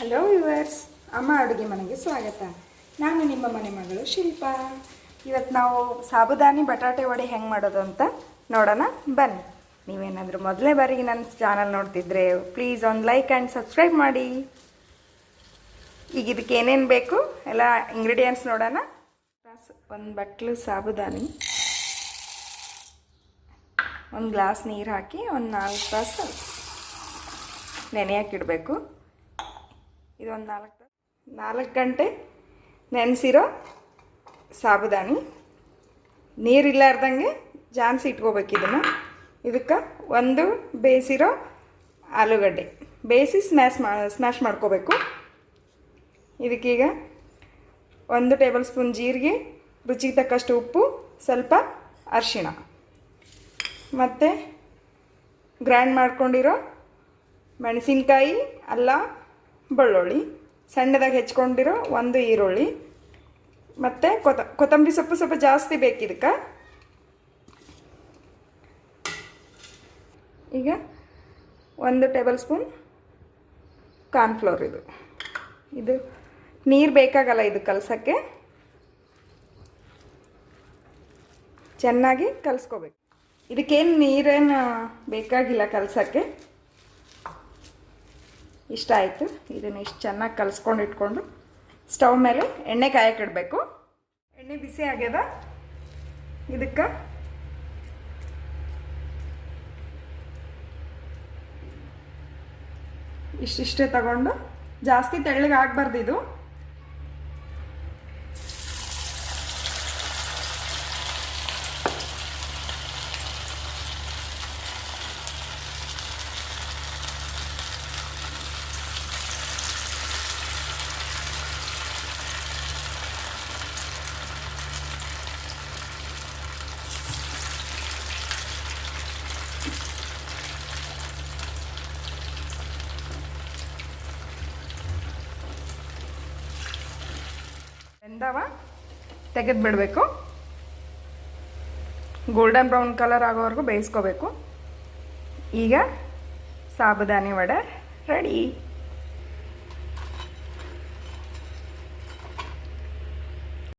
Hello viewers, ಅಮ್ಮ ಅಡುಗೆ ಮನೆಗೆ ಸ್ವಾಗತ. ನಾನು ನಿಮ್ಮ ಮನೆ ಮಗಳು ಶಿಲ್ಪಾ. ಇವತ್ತು ನಾವು ಸಾಬುದಾನಿ ಬಟಾಟೆ ವಡೆ ಹೆಂಗೆ ಮಾಡೋದು ಅಂತ ನೋಡೋಣ ಬನ್ನಿ. ನೀವೇನಾದರೂ ಮೊದಲೇ ಬಾರಿಗೆ ನನ್ನ ಚಾನಲ್ ನೋಡ್ತಿದ್ರೆ ಪ್ಲೀಸ್ ಒಂದು ಲೈಕ್ ಆ್ಯಂಡ್ ಸಬ್ಸ್ಕ್ರೈಬ್ ಮಾಡಿ. ಈಗ ಇದಕ್ಕೆ ಏನೇನು ಬೇಕು ಎಲ್ಲ ಇಂಗ್ರೀಡಿಯೆಂಟ್ಸ್ ನೋಡೋಣ. ಒಂದು ಬಟ್ಲು ಸಾಬುದಾನಿ, ಒಂದು ಗ್ಲಾಸ್ ನೀರು ಹಾಕಿ ಒಂದು 4 ತಾಸು ನೆನೆಯೋಕ್ಕಿಡಬೇಕು. ಇದು ಒಂದು 4 ಗಂಟೆ ನೆನೆಸಿರೋ ಸಾಬುದಾನಿ. ನೀರಿಲ್ಲಾರ್ದಂಗೆ ಜಾನ್ಸಿ ಇಟ್ಕೋಬೇಕು ಇದನ್ನು. ಇದಕ್ಕೆ ಒಂದು ಬೇಯಿಸಿರೋ ಆಲೂಗಡ್ಡೆ ಬೇಯಿಸಿ ಸ್ಮ್ಯಾಶ್ ಮಾಡ್ಕೋಬೇಕು. ಇದಕ್ಕೀಗ 1 ಟೇಬಲ್ ಸ್ಪೂನ್ ಜೀರಿಗೆ, ರುಚಿಗೆ ತಕ್ಕಷ್ಟು ಉಪ್ಪು, ಸ್ವಲ್ಪ ಅರಿಶಿಣ, ಮತ್ತು ಗ್ರೈಂಡ್ ಮಾಡ್ಕೊಂಡಿರೋ ಮೆಣಸಿನ್ಕಾಯಿ, ಅಲ್ಲ ಬೆಳ್ಳುಳ್ಳಿ, ಸಣ್ಣದಾಗಿ ಹೆಚ್ಕೊಂಡಿರೋ 1 ಈರುಳ್ಳಿ, ಮತ್ತು ಕೊತ್ತಂಬರಿ ಸೊಪ್ಪು ಸ್ವಲ್ಪ ಜಾಸ್ತಿ ಬೇಕು ಇದಕ್ಕೆ. ಈಗ 1 ಟೇಬಲ್ ಸ್ಪೂನ್ ಕಾರ್ನ್ಫ್ಲೋರ್. ಇದು ನೀರು ಬೇಕಾಗಲ್ಲ ಇದು ಕಲಸೋಕ್ಕೆ. ಚೆನ್ನಾಗಿ ಕಲಿಸ್ಕೋಬೇಕು. ಇದಕ್ಕೇನು ನೀರೇನು ಬೇಕಾಗಿಲ್ಲ ಕಲಸೋಕ್ಕೆ. ಇಷ್ಟ ಆಯಿತು. ಇದನ್ನು ಇಷ್ಟು ಚೆನ್ನಾಗಿ ಕಲಿಸ್ಕೊಂಡು ಇಟ್ಕೊಂಡು ಸ್ಟವ್ ಮೇಲೆ ಎಣ್ಣೆ ಕಾಯಕ್ಕಿಡಬೇಕು. ಎಣ್ಣೆ ಬಿಸಿ ಆಗ್ಯದ. ಇದಕ್ಕೆ ಇಷ್ಟಿಷ್ಟೇ ತಗೊಂಡು, ಜಾಸ್ತಿ ತೆಳ್ಳಗೆ ಆಗಬಾರ್ದು ಇದು. ಬೆಂದವ ತೆಗೆದು ಬಿಡಬೇಕು. ಗೋಲ್ಡನ್ ಬ್ರೌನ್ ಕಲರ್ ಆಗೋವರೆಗೂ ಬೇಯಿಸ್ಕೋಬೇಕು. ಈಗ ಸಾಬುದಾನಿ ವಡೆ ರೆಡಿ.